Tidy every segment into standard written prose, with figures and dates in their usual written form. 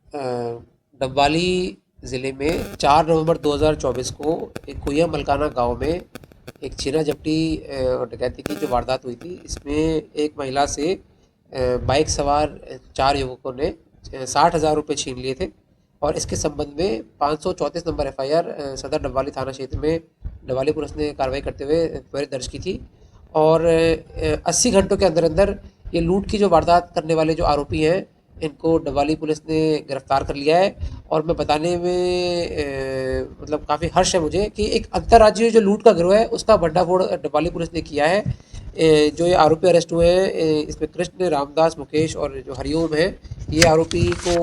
अ, डबवाली ज़िले में 4 नवंबर 2024 को एक कुइया मलकाना गांव में एक छीना झपटी और डकैती की जो वारदात हुई थी, इसमें एक महिला से बाइक सवार 4 युवकों ने 60,000 रुपये छीन लिए थे और इसके संबंध में 534 नंबर एफआईआर सदर डबवाली थाना क्षेत्र में डबवाली पुलिस ने कार्रवाई करते हुए त्वरित दर्ज की थी। और 80 घंटों के अंदर अंदर ये लूट की जो वारदात करने वाले जो आरोपी हैं, इनको डबवाली पुलिस ने गिरफ्तार कर लिया है। और मैं बताने में मतलब काफ़ी हर्ष है मुझे कि एक अंतर्राज्यीय जो लूट का गिरोह है उसका भंडाफोड़ डबवाली पुलिस ने किया है। जो ये आरोपी अरेस्ट हुए हैं, इसमें कृष्ण, रामदास, मुकेश और जो हरिओम है, ये आरोपी को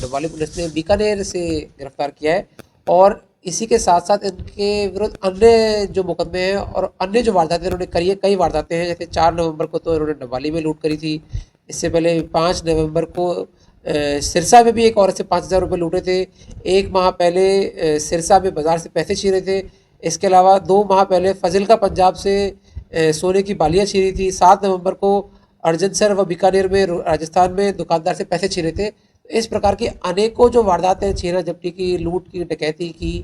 डबवाली पुलिस ने बीकानेर से गिरफ्तार किया है। और इसी के साथ साथ इनके विरुद्ध अन्य जो मुकदमे हैं और अन्य जो वारदातें इन्होंने करी है, कई वारदातें हैं। जैसे 4 नवंबर को तो इन्होंने डबवाली में लूट करी थी। इससे पहले 5 नवंबर को सिरसा में भी एक औरत से 5,000 रुपये लूटे थे। 1 माह पहले सिरसा में बाज़ार से पैसे छीने थे। इसके अलावा 2 माह पहले फ़ाज़िलका पंजाब से सोने की बालियाँ छीनी थी। 7 नवंबर को अर्जनसर व बीकानेर में राजस्थान में दुकानदार से पैसे छीने थे। इस प्रकार की अनेकों जो वारदातें छीना झपटी की, लूट की, डकैती की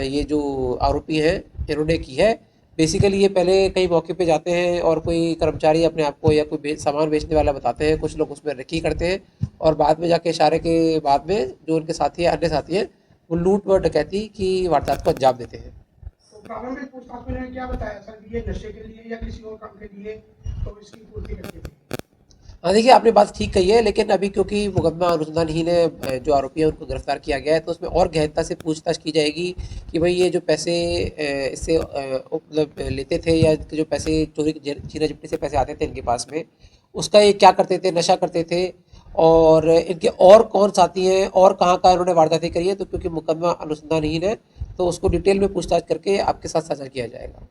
ये जो आरोपी हैं इन्होंने की है। बेसिकली ये पहले कई मौके पे जाते हैं और कोई कर्मचारी अपने आप को या कोई सामान बेचने वाला बताते हैं, कुछ लोग उसमें रेकी करते हैं और बाद में जाके इशारे के बाद में जो उनके साथी है, अन्य साथी हैं, वो लूट व डकैती की वारदात को अंजाम देते हैं। तो प्रारंभिक पूछताछ में इन्होंने क्या बताया सर कि ये नशे के लिए या किसी और काम के लिए तो इसकी पूर्ति करते थे? हाँ, देखिए आपने बात ठीक कही है, लेकिन अभी क्योंकि मुकदमा अनुसंधानहीन है, जो आरोपी है उनको गिरफ्तार किया गया है, तो उसमें और गहनता से पूछताछ की जाएगी कि भाई ये जो पैसे इससे मतलब लेते थे या जो पैसे चोरी छीना झपटी से पैसे आते थे इनके पास में, उसका ये क्या करते थे, नशा करते थे और इनके और कौन साथी हैं और कहाँ इन्होंने वारदातें करी है। तो क्योंकि मुकदमा अनुसंधानहीन है तो उसको डिटेल में पूछताछ करके आपके साथ साझा किया जाएगा।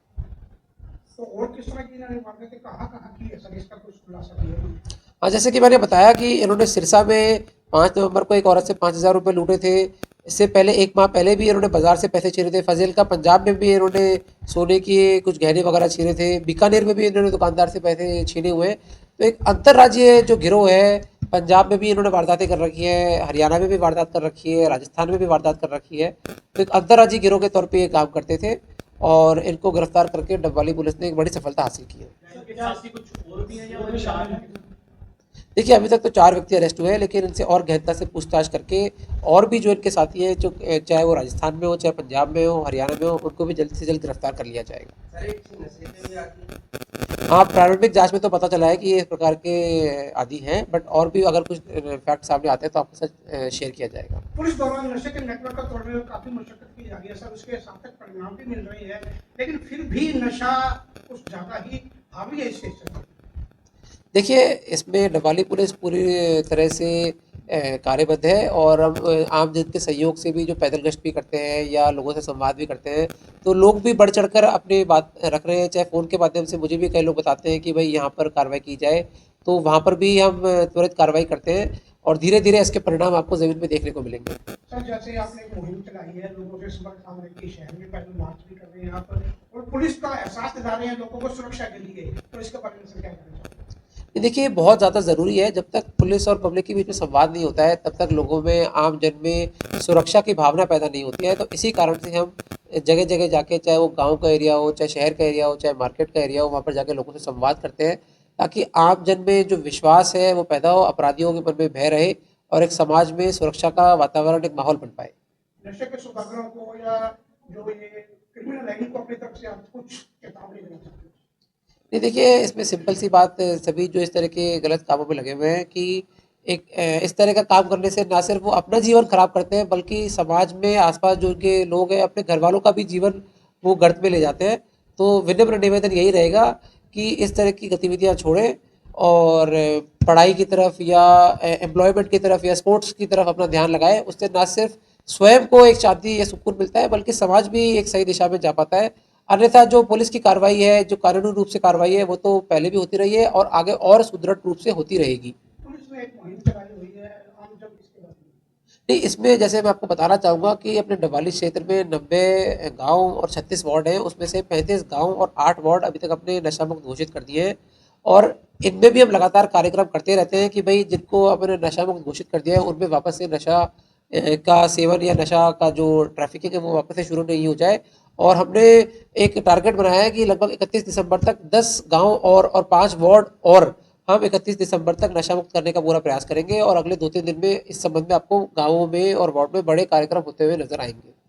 तो और किस तरह की इन्होंने वारदातें कहाँ की है सर, इसका कुछ खुलासा किया? हाँ, जैसे कि मैंने बताया कि इन्होंने सिरसा में 5 नवंबर को एक औरत से 5,000 रुपये लूटे थे। इससे पहले 1 माह पहले भी इन्होंने बाज़ार से पैसे छीने थे। फ़ाज़िलका पंजाब में भी इन्होंने सोने के कुछ गहने वगैरह छीने थे। बीकानेर में भी इन्होंने दुकानदार से पैसे छीने हुए हैं। तो एक अंतर्राज्यीय जो गिरोह है, पंजाब में भी इन्होंने वारदातें कर रखी हैं, हरियाणा में भी वारदात कर रखी है, राजस्थान में भी वारदात कर रखी है। तो एक अंतर्राज्यीय गिरोह के तौर पे ये काम करते थे और इनको गिरफ्तार करके डबवाली पुलिस ने एक बड़ी सफलता हासिल की है। कुछ और भी है या और शामिल है? देखिए अभी तक तो 4 व्यक्ति अरेस्ट हुए हैं, लेकिन इनसे और गहनता से पूछताछ करके और भी जो इनके साथी हैं, जो चाहे वो राजस्थान में हो, चाहे पंजाब में हो, हरियाणा में हो, उनको भी जल्द से जल्द गिरफ्तार कर लिया जाएगा। हाँ, प्रारंभिक जांच में तो पता चला है कि ये इस प्रकार के आदी हैं, बट और भी अगर कुछ फैक्ट सामने आते हैं तो आपके साथ शेयर किया जाएगा। पुलिस द्वारा नशे के नेटवर्क का तोड़ने में काफी मशक्कत की जा रही है सर, उसके सार्थक परिणाम भी मिल रहे हैं, लेकिन फिर भी नशा कुछ ज्यादा ही हावी है इस क्षेत्र में। देखिए इसमें डबवाली पुलिस पूरी तरह से कार्यबद्ध है और हम आम जन के सहयोग से भी जो पैदल गश्त भी करते हैं या लोगों से संवाद भी करते हैं, तो लोग भी बढ़ चढ़कर अपनी बात रख रहे हैं। चाहे फ़ोन के माध्यम से मुझे भी कई लोग बताते हैं कि भाई यहाँ पर कार्रवाई की जाए, तो वहाँ पर भी हम त्वरित कार्रवाई करते हैं और धीरे धीरे इसके परिणाम आपको ज़मीन में देखने को मिलेंगे। सर जैसे आपने एक मुहिम चलाई है, लोगों से संपर्क सामने की, शहर में पैदल मार्च भी कर रहे हैं आप और पुलिस का एहसास दिला रहे हैं लोगों को सुरक्षा के लिए, तो इसके बारे में सर क्या कहना चाहते हैं? देखिए बहुत ज़्यादा ज़रूरी है। जब तक पुलिस और पब्लिक के बीच में संवाद नहीं होता है, तब तक लोगों में, आम जन में सुरक्षा की भावना पैदा नहीं होती है। तो इसी कारण से हम जगह जगह जाके, चाहे वो गांव का एरिया हो, चाहे शहर का एरिया हो, चाहे मार्केट का एरिया हो, वहाँ पर जाके लोगों से संवाद करते हैं ताकि आम जन में जो विश्वास है वो पैदा हो, अपराधियों के मन में भय रहे और एक समाज में सुरक्षा का वातावरण, एक माहौल बन पाए। नशे के सौदागरों को या जो ये क्रिमिनल है इनको अपनी तरफ से आप कुछ चेतावनी देना चाहते हैं? नहीं, देखिए इसमें सिंपल सी बात, सभी जो इस तरह के गलत कामों में लगे हुए हैं कि एक इस तरह का काम करने से ना सिर्फ वो अपना जीवन खराब करते हैं, बल्कि समाज में आसपास जो उनके लोग हैं, अपने घर वालों का भी जीवन वो गर्त में ले जाते हैं। तो विनम्र निवेदन यही रहेगा कि इस तरह की गतिविधियां छोड़ें और पढ़ाई की तरफ या एम्प्लॉयमेंट की तरफ या स्पोर्ट्स की तरफ अपना ध्यान लगाएं। उससे ना सिर्फ स्वयं को एक शांति या सुकून मिलता है, बल्कि समाज भी एक सही दिशा में जा पाता है। अन्यथा जो पुलिस की कार्रवाई है, जो कानूनी रूप से कार्रवाई है, वो तो पहले भी होती रही है और आगे और सुदृढ़ रूप से होती रहेगी। पुलिस ने एक मुहिम चलाई हुई है, आम जन इसके बारे में? नहीं, इसमें जैसे मैं आपको बताना चाहूँगा कि अपने डबवाली क्षेत्र में 90 गांव और 36 वार्ड हैं, उसमें से 35 गांव और 8 वार्ड अभी तक अपने नशा मुक्त घोषित कर दिए हैं और इनमें भी हम लगातार कार्यक्रम करते रहते हैं कि भाई जिनको अपने नशा मुक्त घोषित कर दिया है उनमें वापस से नशा का सेवन या नशा का जो ट्रैफिकिंग है वो वापस से शुरू नहीं हो जाए। और हमने एक टारगेट बनाया है कि लगभग 31 दिसंबर तक 10 गांव और 5 वार्ड और हम 31 दिसंबर तक नशा मुक्त करने का पूरा प्रयास करेंगे और अगले 2-3 दिन में इस संबंध में आपको गाँवों में और वार्ड में बड़े कार्यक्रम होते हुए नजर आएंगे।